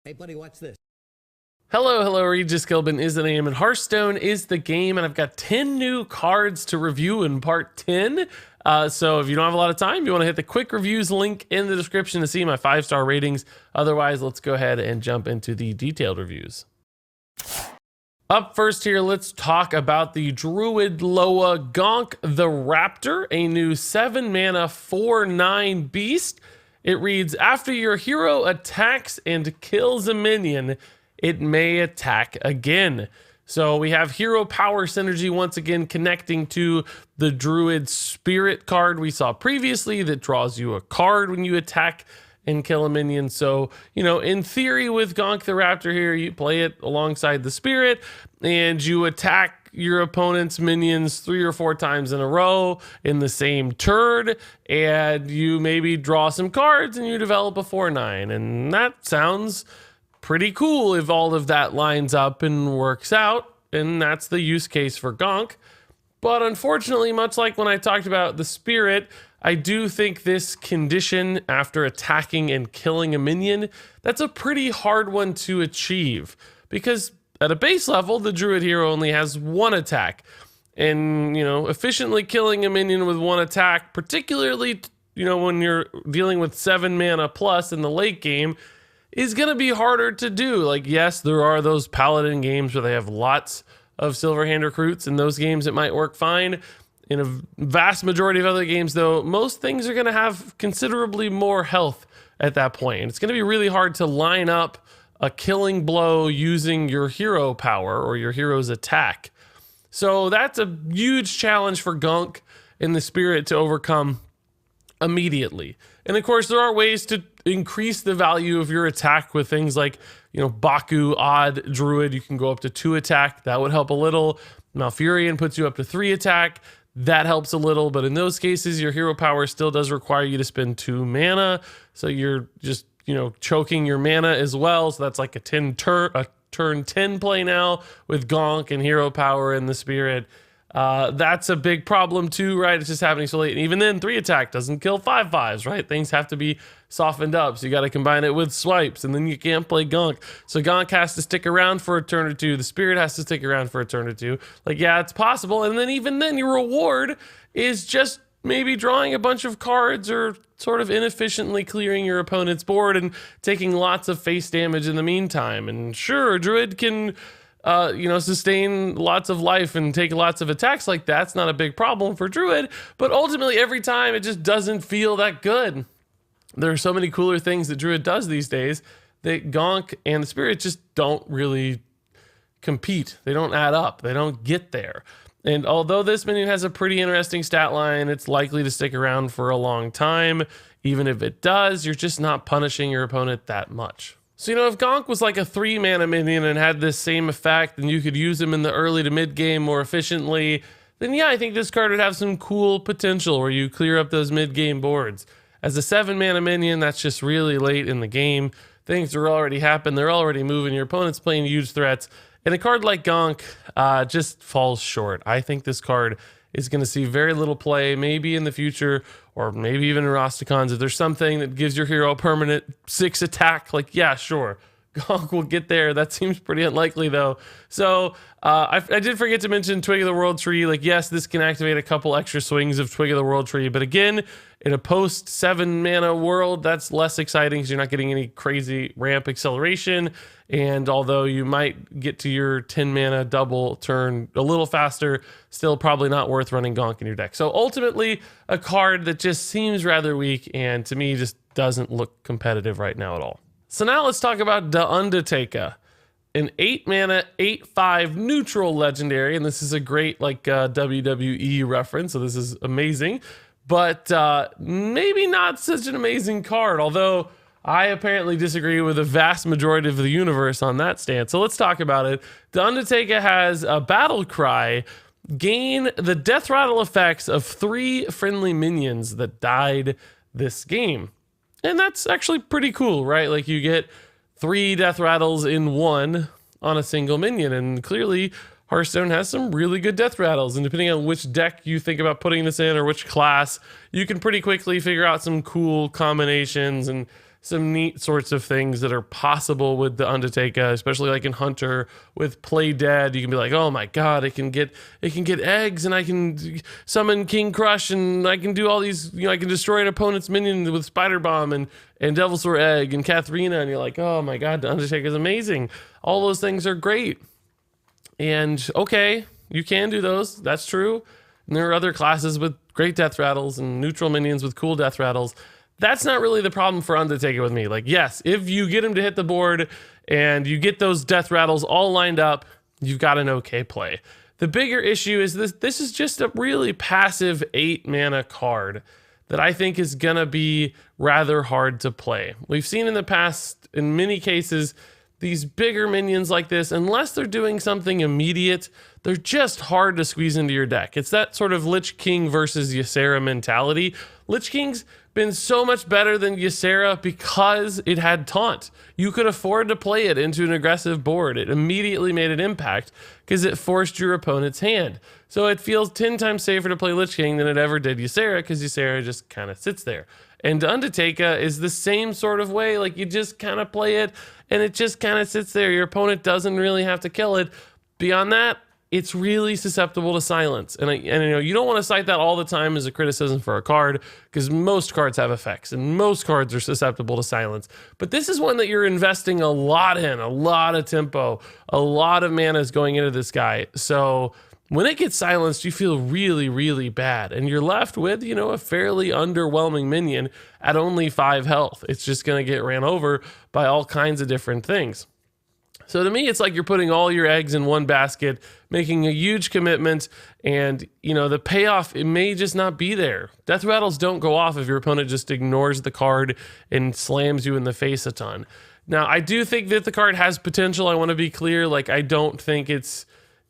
Hey, buddy, watch this. Hello, Regis Gilbin is the name, and Hearthstone is the game, and I've got 10 new cards to review in part 10. So if you don't have a lot of time, you want to hit the quick reviews link in the description to see my 5-star ratings. Otherwise, let's go ahead and jump into the detailed reviews. Up first here, let's talk about the Druid Lowa Gonk the Raptor, a new 7-mana 4/9 beast. It reads, after your hero attacks and kills a minion, it may attack again. So we have hero power synergy once again connecting to the Druid Spirit card we saw previously that draws you a card when you attack and kill a minion. So, you know, in theory with Gonk the Raptor here, you play it alongside the Spirit and you attack your opponent's minions 3 or 4 times in a row in the same turn, and you maybe draw some cards and you develop a 4/9. And that sounds pretty cool if all of that lines up and works out, and that's the use case for Gonk. But unfortunately, much like when I talked about the Spirit, I do think this condition after attacking and killing a minion, that's a pretty hard one to achieve, because at a base level, the Druid hero only has 1 attack. And, you know, efficiently killing a minion with 1 attack, particularly, you know, when you're dealing with 7 mana plus in the late game, is going to be harder to do. Like, yes, there are those Paladin games where they have lots of Silverhand recruits. In those games, it might work fine. In a vast majority of other games, though, most things are going to have considerably more health at that point. And it's going to be really hard to line up a killing blow using your hero power or your hero's attack. So that's a huge challenge for Gonk and the Spirit to overcome immediately. And of course, there are ways to increase the value of your attack with things like, you know, Baku, Odd, Druid. You can go up to 2 attack. That would help a little. Malfurion puts you up to 3 attack. That helps a little. But in those cases, your hero power still does require you to spend 2 mana. So you're just, you know, choking your mana as well. So that's like a turn 10 play now with Gonk and hero power and the Spirit. That's a big problem too, right? It's just happening so late. And even then, 3 attack doesn't kill 5/5s, right? Things have to be softened up. So you got to combine it with swipes, and then you can't play Gonk. So Gonk has to stick around for a turn or 2. The Spirit has to stick around for a turn or 2. Like, yeah, it's possible. And then even then, your reward is just maybe drawing a bunch of cards or sort of inefficiently clearing your opponent's board and taking lots of face damage in the meantime. And sure, Druid can you know, sustain lots of life and take lots of attacks like that. It's not a big problem for Druid, but ultimately every time it just doesn't feel that good. There are so many cooler things that Druid does these days that Gonk and the Spirit just don't really compete. They don't add up. They don't get there. And although this minion has a pretty interesting stat line, it's likely to stick around for a long time. Even if it does, you're just not punishing your opponent that much. So, you know, if Gonk was like a 3-mana minion and had this same effect, and you could use him in the early to mid game more efficiently, then yeah, I think this card would have some cool potential where you clear up those mid game boards. As a 7-mana minion, that's just really late in the game. Things are already happened. They're already moving. Your opponent's playing huge threats. And a card like Gonk just falls short. I think this card is going to see very little play, maybe in the future, or maybe even in Rastakhans. If there's something that gives your hero a permanent 6 attack, like, yeah, sure, Gonk will get there. That seems pretty unlikely, though. So I did forget to mention Twig of the World Tree. Like, yes, this can activate a couple extra swings of Twig of the World Tree, but again, in a post 7-mana world, that's less exciting because you're not getting any crazy ramp acceleration. And although you might get to your 10-mana double turn a little faster, still probably not worth running Gonk in your deck. So ultimately, a card that just seems rather weak and to me just doesn't look competitive right now at all. So now let's talk about the Undertaker, an 8-mana, 8/5 neutral legendary. And this is a great like WWE reference, so this is amazing. But maybe not such an amazing card, although I apparently disagree with the vast majority of the universe on that stance. So let's talk about it. The Undertaker has a battle cry. Gain the death rattle effects of 3 friendly minions that died this game. And that's actually pretty cool, right? Like, you get 3 death rattles in 1 on a single minion. And clearly, Hearthstone has some really good death rattles. And depending on which deck you think about putting this in or which class, you can pretty quickly figure out some cool combinations and some neat sorts of things that are possible with the Undatakah, especially like in Hunter with Play Dead. You can be like, oh my god, it can get eggs, and I can summon King Crush, and I can do all these, I can destroy an opponent's minion with Spider Bomb and Devilsaur Egg and Katharina, and you're like, oh my god, the Undertaker is amazing. All those things are great. And okay, you can do those, that's true. And there are other classes with great death rattles and neutral minions with cool death rattles. That's not really the problem for Undertaker with me. Like, yes, if you get him to hit the board and you get those death rattles all lined up, you've got an okay play. The bigger issue is this is just a really passive 8 mana card that I think is gonna be rather hard to play. We've seen in the past, in many cases, these bigger minions like this, unless they're doing something immediate, they're just hard to squeeze into your deck. It's that sort of Lich King versus Ysera mentality. Lich King's been so much better than Ysera because it had Taunt. You could afford to play it into an aggressive board. It immediately made an impact because it forced your opponent's hand. So it feels 10 times safer to play Lich King than it ever did Ysera, because Ysera just kind of sits there. And Undertaker is the same sort of way. Like, you just kind of play it and it just kind of sits there. Your opponent doesn't really have to kill it. Beyond that, it's really susceptible to silence. And you don't want to cite that all the time as a criticism for a card, because most cards have effects and most cards are susceptible to silence. But this is one that you're investing a lot in, a lot of tempo, a lot of mana is going into this guy. So when it gets silenced, you feel really, really bad. And you're left with, a fairly underwhelming minion at only 5 health. It's just going to get ran over by all kinds of different things. So to me, it's like you're putting all your eggs in one basket, making a huge commitment, and the payoff, it may just not be there. Death rattles don't go off if your opponent just ignores the card and slams you in the face a ton. Now, I do think that the card has potential. I want to be clear. Like, I don't think it's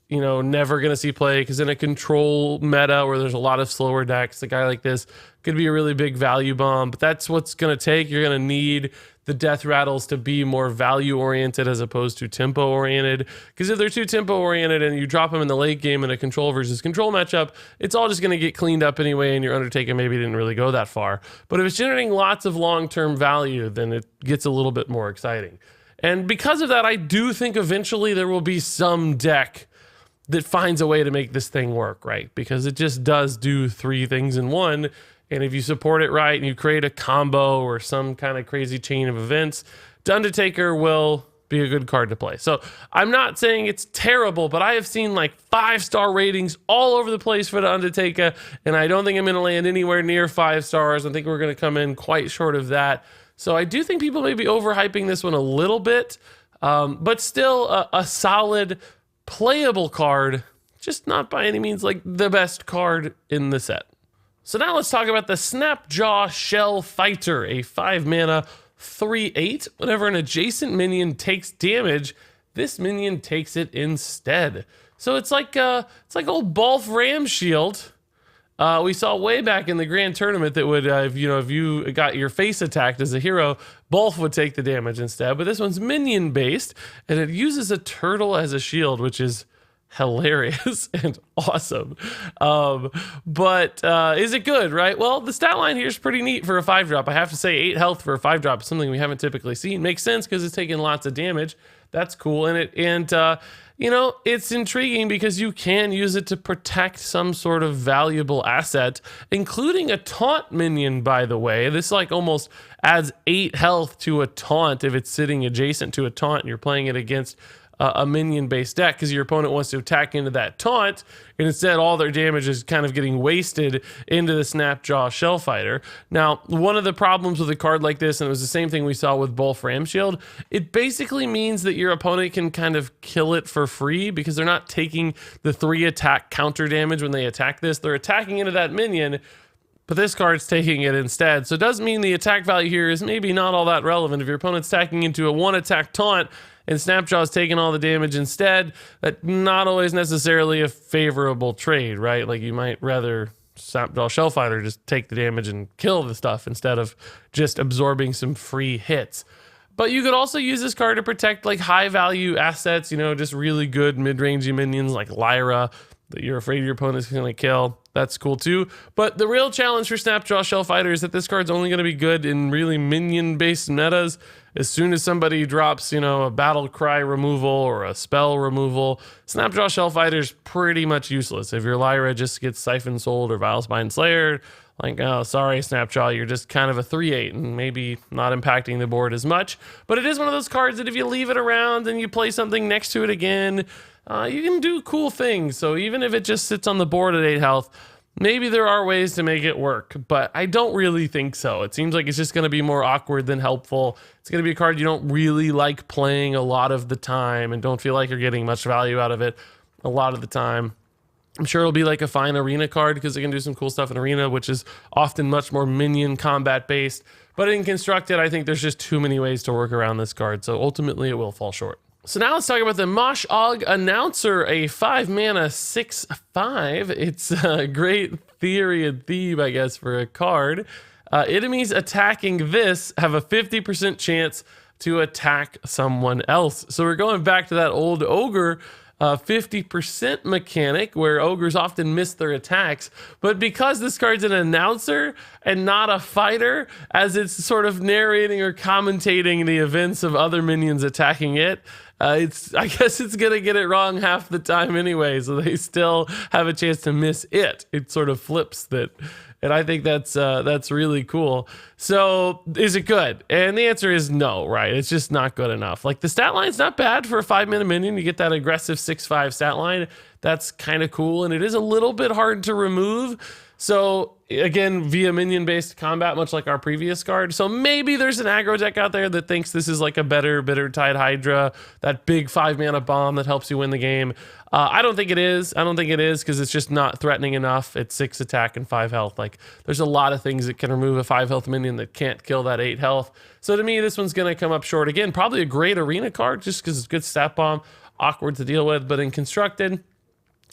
never going to see play, because in a control meta where there's a lot of slower decks, a guy like this could be a really big value bomb, but that's what's going to take. You're going to need the death rattles to be more value oriented as opposed to tempo oriented, because if they're too tempo oriented and you drop them in the late game in a control versus control matchup, it's all just going to get cleaned up anyway, and your Undertaker maybe didn't really go that far. But if it's generating lots of long-term value, then it gets a little bit more exciting. And because of that, I do think eventually there will be some deck that finds a way to make this thing work, right? Because it just does do 3 things in one. And if you support it right and you create a combo or some kind of crazy chain of events, the Undertaker will be a good card to play. So I'm not saying it's terrible, but I have seen like 5-star ratings all over the place for the Undertaker, and I don't think I'm going to land anywhere near 5 stars. I think we're going to come in quite short of that. So I do think people may be overhyping this one a little bit, but still a solid, playable card, just not by any means like the best card in the set. So now let's talk about the Snapjaw Shellfighter, a 5 mana 3/8. Whenever an adjacent minion takes damage, this minion takes it instead. So it's like old Balf Ram Shield. We saw way back in the Grand Tournament that would, if you got your face attacked as a hero, Balf would take the damage instead. But this one's minion based, and it uses a turtle as a shield, which is hilarious and awesome. But is it good, right? Well, the stat line here is pretty neat for a 5-drop. I have to say 8 health for a 5-drop is something we haven't typically seen. Makes sense because it's taking lots of damage. That's cool. And it's intriguing because you can use it to protect some sort of valuable asset, including a taunt minion, by the way. This almost adds 8 health to a taunt if it's sitting adjacent to a taunt and you're playing it against a minion-based deck, because your opponent wants to attack into that taunt, and instead all their damage is kind of getting wasted into the Snapjaw Shellfighter. Now, one of the problems with a card like this, and it was the same thing we saw with Balf Ram Shield, it basically means that your opponent can kind of kill it for free, because they're not taking the 3 attack counter damage when they attack this. They're attacking into that minion, but this card's taking it instead. So it does mean the attack value here is maybe not all that relevant. If your opponent's attacking into a 1-attack taunt, and Snapjaw's taking all the damage instead, that's not always necessarily a favorable trade, right? Like, you might rather Snapjaw Shellfighter just take the damage and kill the stuff instead of just absorbing some free hits. But you could also use this card to protect like high value assets, just really good mid-rangey minions like Lyra that you're afraid your opponent's going to kill. that's cool too. But the real challenge for Snapjaw Shellfighter is that this card's only going to be good in really minion-based metas. As soon as somebody drops, a battle cry removal or a spell removal, Snapjaw Shellfighter's pretty much useless. If your Lyra just gets Siphon Souled or Vilespine Slayer, like, oh, sorry, Snapjaw, you're just kind of a 3/8 and maybe not impacting the board as much. But it is one of those cards that if you leave it around and you play something next to it again, you can do cool things. So even if it just sits on the board at 8 health, maybe there are ways to make it work, but I don't really think so. It seems like it's just going to be more awkward than helpful. It's going to be a card you don't really like playing a lot of the time and don't feel like you're getting much value out of it a lot of the time. I'm sure it'll be like a fine arena card because it can do some cool stuff in arena, which is often much more minion combat based. But in constructed, I think there's just too many ways to work around this card. So ultimately it will fall short. So now let's talk about the Mosh'Ogg Announcer, a 5-mana 6/5. It's a great theory and theme, I guess, for a card. Enemies attacking this have a 50% chance to attack someone else. So we're going back to that old ogre 50% mechanic where ogres often miss their attacks, but because this card's an announcer and not a fighter, as it's sort of narrating or commentating the events of other minions attacking it, I guess it's gonna get it wrong half the time anyway, so they still have a chance to miss it. It sort of flips that. And I think that's really cool. So is it good? And the answer is no, right? It's just not good enough. Like the stat line's not bad for a 5-mana minion. You get that aggressive 6/5 stat line. That's kind of cool. And it is a little bit hard to remove. So again, via minion-based combat, much like our previous card. So maybe there's an aggro deck out there that thinks this is like a better Bittertide Hydra, that big 5-mana bomb that helps you win the game. I don't think it is. I don't think it is because it's just not threatening enough. It's 6 attack and 5 health. Like there's a lot of things that can remove a 5 health minion that can't kill that 8 health. So to me, this one's going to come up short. Again, probably a great arena card just because it's good stat bomb, awkward to deal with. But in constructed,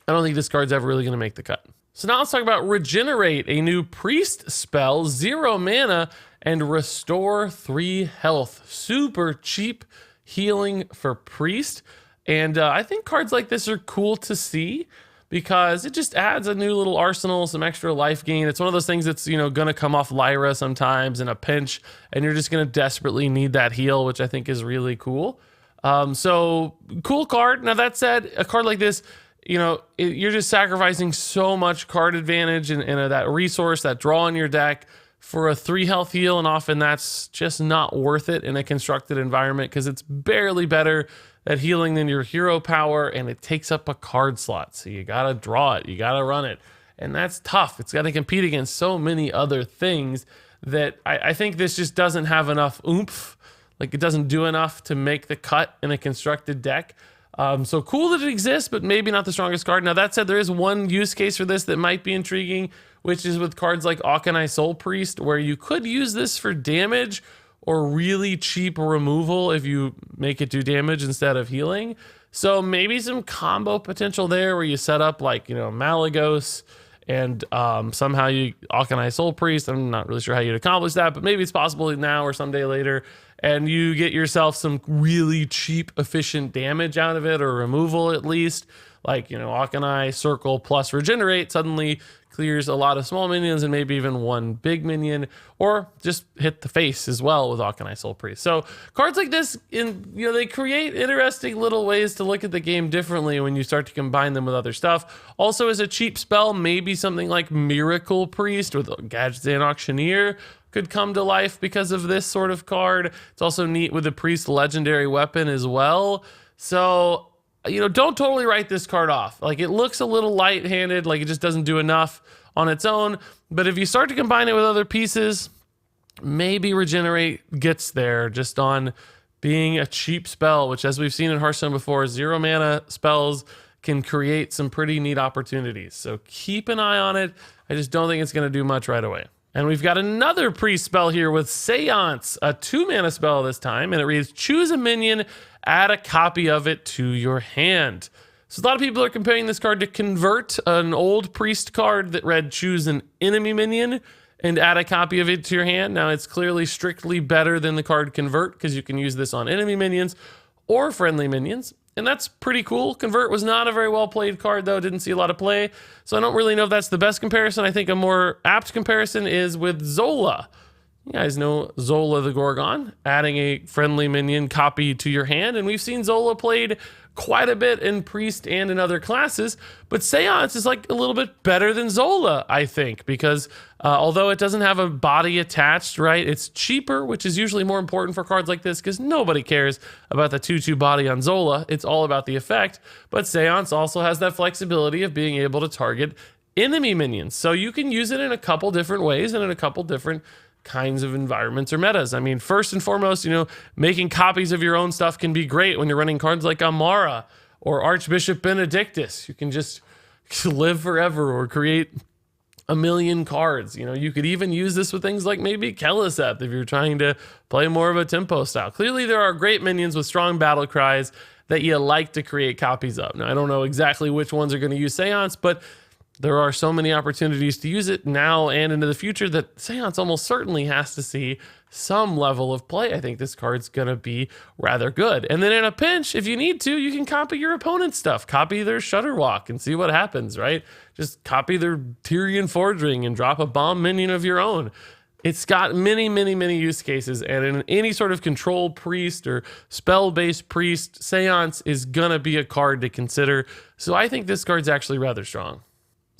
I don't think this card's ever really going to make the cut. So now let's talk about Regenerate, a new priest spell, 0 mana and restore 3 health. Super cheap healing for priest. And I think cards like this are cool to see because it just adds a new little arsenal, some extra life gain. It's one of those things that's, gonna come off Lyra sometimes in a pinch, and you're just gonna desperately need that heal, which I think is really cool. So cool card. Now that said, a card like this, you're just sacrificing so much card advantage and that resource, that draw in your deck for a 3 health heal, and often that's just not worth it in a constructed environment because it's barely better at healing than your hero power, and it takes up a card slot. So you gotta draw it, you gotta run it, and that's tough. It's gotta compete against so many other things that I think this just doesn't have enough oomph. Like it doesn't do enough to make the cut in a constructed deck. So cool that it exists, but maybe not the strongest card. Now that said, there is one use case for this that might be intriguing, which is with cards like Auchenai Soul Priest, where you could use this for damage or really cheap removal if you make it do damage instead of healing. So maybe some combo potential there where you set up like, Malagos and somehow you Auchenai Soul Priest. I'm not really sure how you'd accomplish that, but maybe it's possible now or someday later. And you get yourself some really cheap, efficient damage out of it, or removal at least. Like, Auchenai, Circle, plus Regenerate suddenly clears a lot of small minions and maybe even one big minion, or just hit the face as well with Auchenai Soul Priest. So cards like this, they create interesting little ways to look at the game differently when you start to combine them with other stuff. Also, as a cheap spell, maybe something like Miracle Priest with Gadgetzan Auctioneer could come to life because of this sort of card. It's also neat with the Priest Legendary Weapon as well. So, don't totally write this card off. Like, it looks a little light-handed, like it just doesn't do enough on its own. But if you start to combine it with other pieces, maybe Regenerate gets there just on being a cheap spell, which, as we've seen in Hearthstone before, 0 mana spells can create some pretty neat opportunities. So keep an eye on it. I just don't think it's going to do much right away. And we've got another priest spell here with Seance, a 2-mana spell this time, and it reads, choose a minion, add a copy of it to your hand. So a lot of people are comparing this card to Convert, an old priest card that read choose an enemy minion and add a copy of it to your hand. Now it's clearly strictly better than the card Convert because you can use this on enemy minions or friendly minions. and that's pretty cool. Convert was not a very well played card, though. Didn't see a lot of play, so I don't really know if that's the best comparison. I think a more apt comparison is with Zola. You guys know Zola the Gorgon, adding a friendly minion copy to your hand, and we've seen Zola played quite a bit in Priest and in other classes, but Seance is like a little bit better than Zola, I think, because although it doesn't have a body attached, right, it's cheaper, which is usually more important for cards like this because nobody cares about the 2/2 body on Zola. It's all about the effect, but Seance also has that flexibility of being able to target enemy minions, so you can use it in a couple different ways and in a couple different kinds of environments or metas. I mean, first and foremost, making copies of your own stuff can be great when you're running cards like Amara or Archbishop Benedictus. You can just live forever or create a million cards. You could even use this with things like maybe Keleseth if you're trying to play more of a tempo style. Clearly, there are great minions with strong battle cries that you like to create copies of. Now, I don't know exactly which ones are going to use Seance, but there are so many opportunities to use it now and into the future that Seance almost certainly has to see some level of play. I think this card's going to be rather good. And then in a pinch, if you need to, you can copy your opponent's stuff. Copy their Shutterwalk and see what happens, right? Just copy their Tyrian Forging and drop a bomb minion of your own. It's got many, many, many use cases, and in any sort of control priest or spell-based priest, Seance is going to be a card to consider. So I think this card's actually rather strong.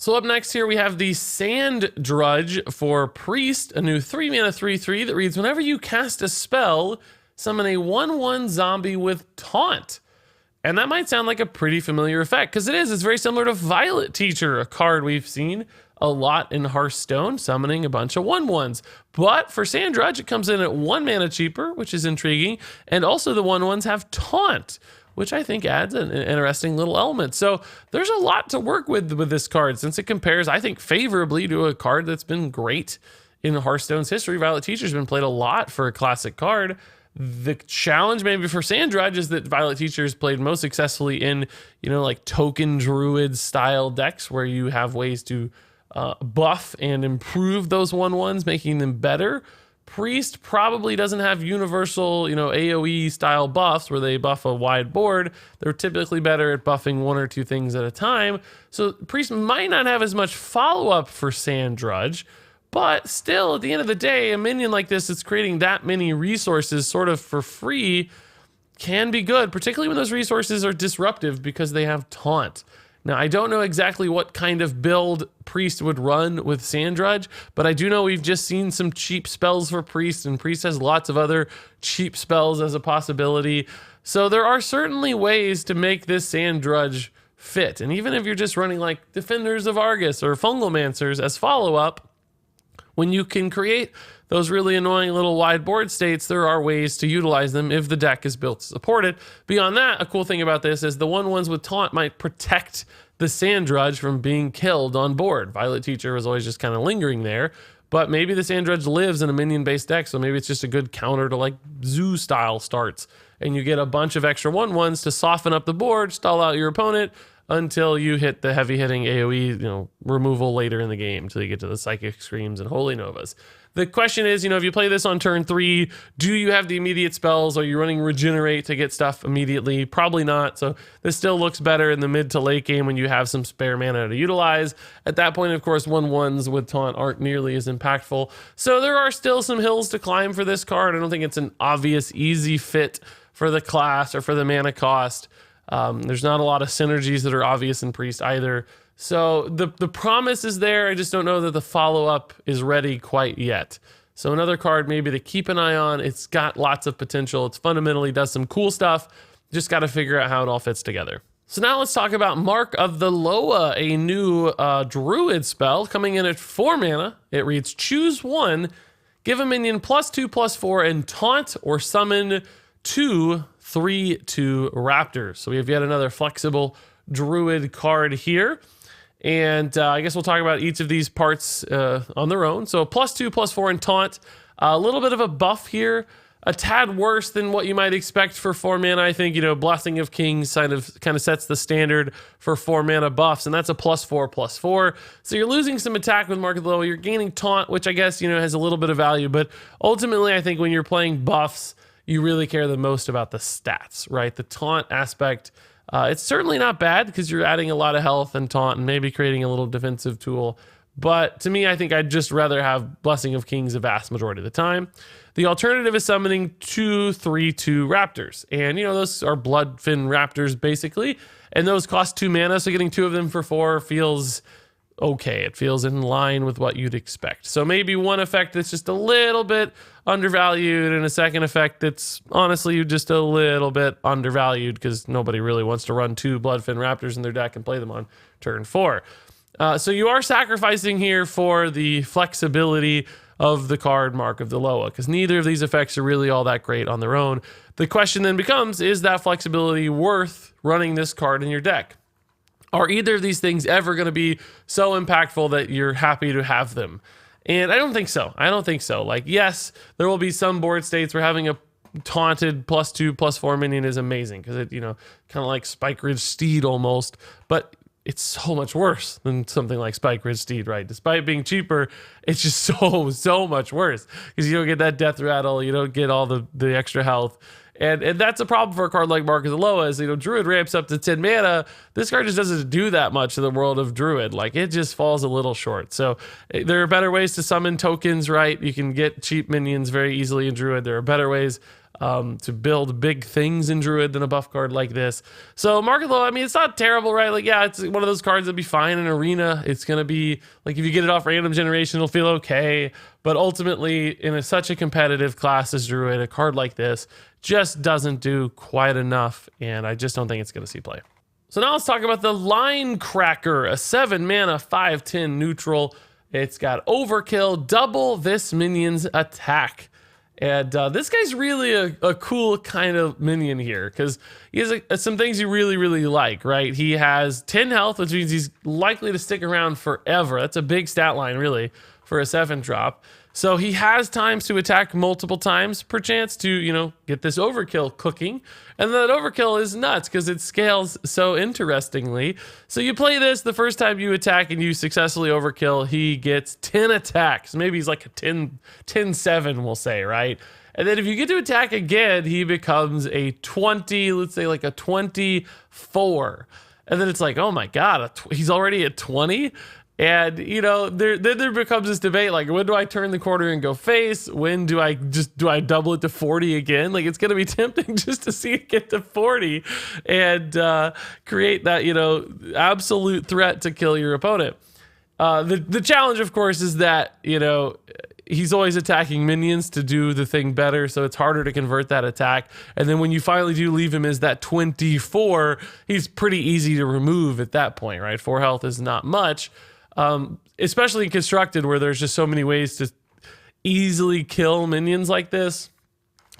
So up next here, we have the Sand Drudge for Priest, a new 3-mana 3/3 that reads, whenever you cast a spell, summon a 1/1 zombie with Taunt. And that might sound like a pretty familiar effect, because it is. It's very similar to Violet Teacher, a card we've seen a lot in Hearthstone, summoning a bunch of 1/1s. But for Sand Drudge, it comes in at 1 mana cheaper, which is intriguing, and also the 1/1s have Taunt, which I think adds an interesting little element. So there's a lot to work with this card, since it compares, I think, favorably to a card that's been great in Hearthstone's history. Violet Teacher's been played a lot for a classic card. The challenge maybe for Sand Drudge is that Violet Teacher's played most successfully in, like token Druid style decks where you have ways to buff and improve those 1/1s, making them better. Priest probably doesn't have universal, AoE style buffs where they buff a wide board. They're typically better at buffing 1 or 2 things at a time. So Priest might not have as much follow-up for Sand Drudge, but still, at the end of the day, a minion like this that's creating that many resources sort of for free can be good, particularly when those resources are disruptive because they have Taunt. Now, I don't know exactly what kind of build Priest would run with Sand Drudge, but I do know we've just seen some cheap spells for Priest, and Priest has lots of other cheap spells as a possibility. So there are certainly ways to make this Sand Drudge fit. And even if you're just running like Defenders of Argus or Fungalmancers as follow-up, when you can create those really annoying little wide board states, there are ways to utilize them if the deck is built to support it. Beyond that, a cool thing about this is the 1/1s with Taunt might protect the Sand Drudge from being killed on board. Violet Teacher was always just kind of lingering there, but maybe the Sand Drudge lives in a minion-based deck, so maybe it's just a good counter to like Zoo-style starts, and you get a bunch of extra 1/1s to soften up the board, stall out your opponent, until you hit the heavy-hitting AoE, removal later in the game, until you get to the Psychic Screams and Holy Novas. The question is, if you play this on turn 3, do you have the immediate spells? Are you running Regenerate to get stuff immediately? Probably not. So this still looks better in the mid to late game when you have some spare mana to utilize. At that point, of course, 1/1s with Taunt aren't nearly as impactful. So there are still some hills to climb for this card. I don't think it's an obvious, easy fit for the class or for the mana cost. There's not a lot of synergies that are obvious in Priest either. So the promise is there. I just don't know that the follow-up is ready quite yet. So another card maybe to keep an eye on. It's got lots of potential. It's fundamentally does some cool stuff. Just got to figure out how it all fits together. So now let's talk about Mark of the Lowa, a new Druid spell coming in at 4 mana. It reads, choose 1, give a minion +2/+4, and taunt or summon 2 3/2 Raptor. So we have yet another flexible Druid card here. And I guess we'll talk about each of these parts on their own. So +2/+4 and taunt. A little bit of a buff here. A tad worse than what you might expect for 4 mana. I think, Blessing of Kings kind of sets the standard for 4 mana buffs, and that's a +4/+4. So you're losing some attack with Mark of the Lowa. You're gaining taunt, which I guess, has a little bit of value. But ultimately, I think when you're playing buffs, you really care the most about the stats, right? The taunt aspect, it's certainly not bad because you're adding a lot of health and taunt and maybe creating a little defensive tool. But to me, I think I'd just rather have Blessing of Kings the vast majority of the time. The alternative is summoning 2/3/2 Raptors. And, you know, those are Bloodfin Raptors, basically. And those cost 2 mana, so getting 2 of them for 4 feels okay. It feels in line with what you'd expect. So maybe one effect that's just a little bit undervalued, and a second effect that's honestly just a little bit undervalued because nobody really wants to run 2 Bloodfin Raptors in their deck and play them on turn 4. So you are sacrificing here for the flexibility of the card Mark of the Lowa, because neither of these effects are really all that great on their own. The question then becomes, is that flexibility worth running this card in your deck? Are either of these things ever going to be so impactful that you're happy to have them? And I don't think so. I don't think so. Like, yes, there will be some board states where having a taunted +2/+4 minion is amazing because it, you know, kind of like Spike Ridge Steed almost, but it's so much worse than something like Spike Ridge Steed, right? Despite being cheaper, it's just so much worse because you don't get that death rattle, you don't get all the extra health. And that's a problem for a card like Mark of the Lowa is, you know, Druid ramps up to 10 mana. This card just doesn't do that much in the world of Druid. Like, it just falls a little short. So there are better ways to summon tokens, right? You can get cheap minions very easily in Druid. There are better ways to build big things in Druid than a buff card like this. So Mark of the Lowa, I mean, it's not terrible, right? Like, yeah, it's one of those cards that'd be fine in Arena. It's going to be, like, if you get it off random generation, it'll feel okay. But ultimately, in such a competitive class as Druid, a card like this just doesn't do quite enough, and I just don't think it's going to see play. So now let's talk about the Linecracker, a 7 mana, 5/10 neutral. It's got overkill, double this minion's attack. And this guy's really a cool kind of minion here because he has some things you really like, right? He has 10 health, which means he's likely to stick around forever. That's a big stat line, really, for a 7-drop. So he has times to attack multiple times per chance to, you know, get this overkill cooking. And that overkill is nuts because it scales so interestingly. So you play this the first time you attack and you successfully overkill, he gets 10 attacks. Maybe he's like a 10-7, we'll say, right? And then if you get to attack again, he becomes a 20, let's say like a 24. And then it's like, oh my God, he's already at 20? And, you know, then there becomes this debate, like, when do I turn the corner and go face? When do I double it to 40 again? Like, it's going to be tempting just to see it get to 40 and create that, you know, absolute threat to kill your opponent. The challenge, of course, is that, you know, he's always attacking minions to do the thing better, so it's harder to convert that attack. And then when you finally do leave him as that 24, he's pretty easy to remove at that point, right? 4 health is not much. Especially in Constructed, where there's just so many ways to easily kill minions like this.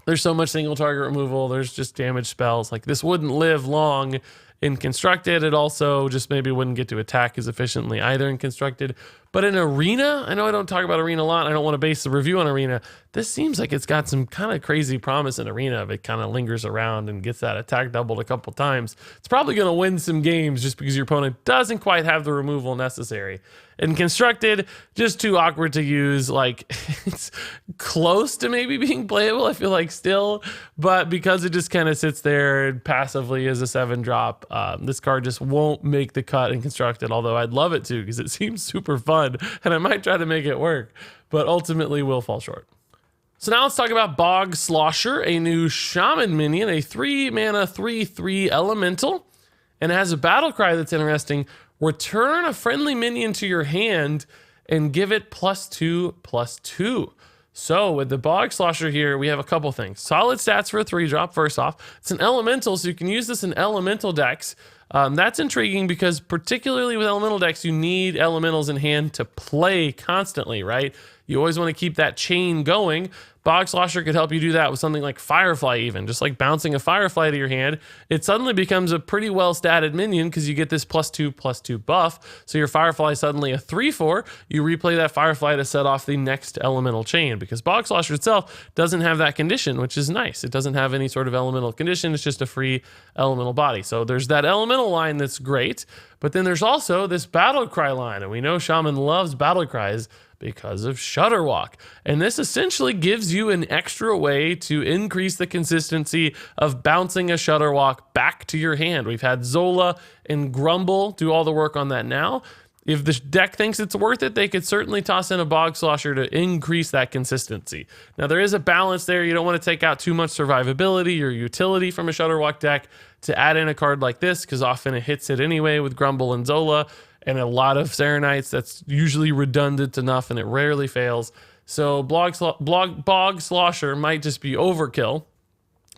There's so much single target removal. There's just damage spells. Like, this wouldn't live long in Constructed. It also just maybe wouldn't get to attack as efficiently either in Constructed. But in Arena, I know I don't talk about Arena a lot. I don't want to base the review on Arena. This seems like it's got some kind of crazy promise in Arena if it kind of lingers around and gets that attack doubled a couple times. It's probably going to win some games just because your opponent doesn't quite have the removal necessary. In Constructed, just too awkward to use. Like, it's close to maybe being playable, I feel like, still. But because it just kind of sits there passively as a 7-drop, this card just won't make the cut in Constructed, although I'd love it to because it seems super fun, and I might try to make it work, but ultimately will fall short. So now let's talk about Bog Slasher, a new Shaman minion, a 3 mana 3/3 elemental, and it has a battle cry that's interesting. Return a friendly minion to your hand and give it +2/+2. So with the Bog Slasher here, we have a couple things. Solid stats for a 3-drop, first off. It's an elemental, so you can use this in elemental decks. That's intriguing because particularly with elemental decks, you need elementals in hand to play constantly, right? You always want to keep that chain going. Bog Slasher could help you do that with something like Firefly even. Just like bouncing a Firefly to your hand, it suddenly becomes a pretty well-statted minion because you get this +2/+2 buff. So your Firefly is suddenly a 3/4. You replay that Firefly to set off the next elemental chain because Bog Slasher itself doesn't have that condition, which is nice. It doesn't have any sort of elemental condition. It's just a free elemental body. So there's that elemental line that's great, but then there's also this battle cry line, and we know Shaman loves battle cries. Because of Shutterwalk. And this essentially gives you an extra way to increase the consistency of bouncing a Shutterwalk back to your hand. We've had Zola and Grumble do all the work on that now. If the deck thinks it's worth it, they could certainly toss in a Bog Slasher to increase that consistency. Now, there is a balance there. You don't want to take out too much survivability or utility from a Shutterwalk deck to add in a card like this, because often it hits it anyway with Grumble and Zola. And a lot of Serenites, that's usually redundant enough and it rarely fails. So Bog Slasher might just be overkill.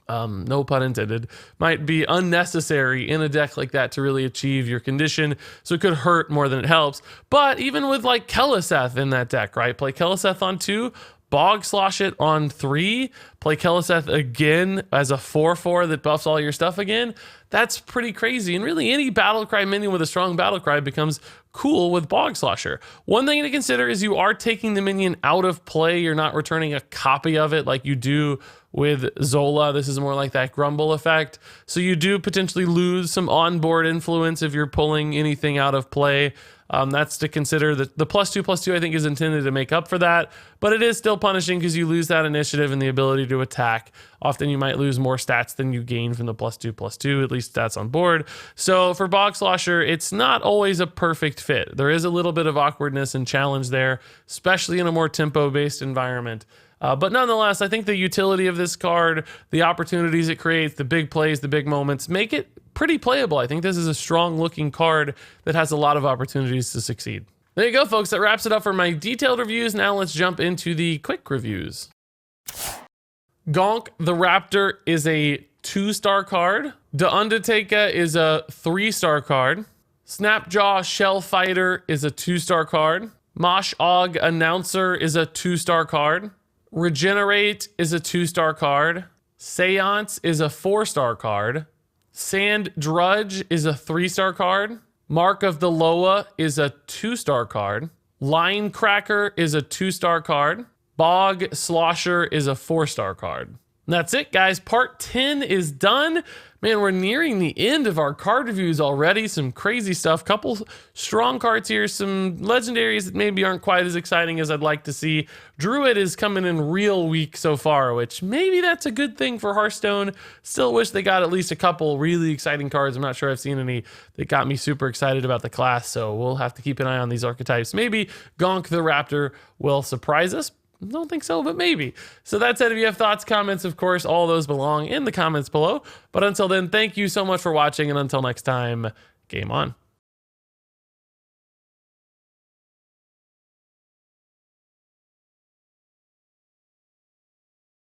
No pun intended. Might be unnecessary in a deck like that to really achieve your condition. So it could hurt more than it helps. But even with like Keleseth in that deck, right? Play Keleseth on 2. Bog Slosh it on 3, play Keleseth again as a 4/4 that buffs all your stuff again. That's pretty crazy. And really any Battlecry minion with a strong Battlecry becomes cool with Bog Slasher. One thing to consider is you are taking the minion out of play. You're not returning a copy of it like you do with Zola. This is more like that Grumble effect. So you do potentially lose some onboard influence if you're pulling anything out of play. That's to consider. That the +2/+2 I think is intended to make up for that, but it is still punishing because you lose that initiative and the ability to attack. Often you might lose more stats than you gain from the +2/+2, at least stats on board. So for Bog Slasher, it's not always a perfect fit. There is a little bit of awkwardness and challenge there, especially in a more tempo-based environment. But nonetheless, I think the utility of this card, the opportunities it creates, the big plays, the big moments, make it pretty playable. I think this is a strong looking card that has a lot of opportunities to succeed. There you go, folks. That wraps it up for my detailed reviews. Now let's jump into the quick reviews. Gonk the Raptor is a 2-star card. The Undertaker is a 3-star card. Snapjaw Shellfighter is a 2-star card. Mosh'Ogg Announcer is a 2-star card. Regenerate is a 2-star card. Seance is a 4-star card. Sand Drudge is a 3-star card. Mark of the Lowa is a 2-star card. Linecracker is a 2-star card. Bog Slasher is a 4-star card. And that's it, guys. Part 10 is done. Man, we're nearing the end of our card reviews already. Some crazy stuff. Couple strong cards here. Some legendaries that maybe aren't quite as exciting as I'd like to see. Druid is coming in real weak so far, which maybe that's a good thing for Hearthstone. Still wish they got at least a couple really exciting cards. I'm not sure I've seen any that got me super excited about the class, so we'll have to keep an eye on these archetypes. Maybe Gonk the Raptor will surprise us. Don't think so, but maybe. So that said, if you have thoughts, comments, of course, all those belong in the comments below. But until then, thank you so much for watching, and until next time, game on.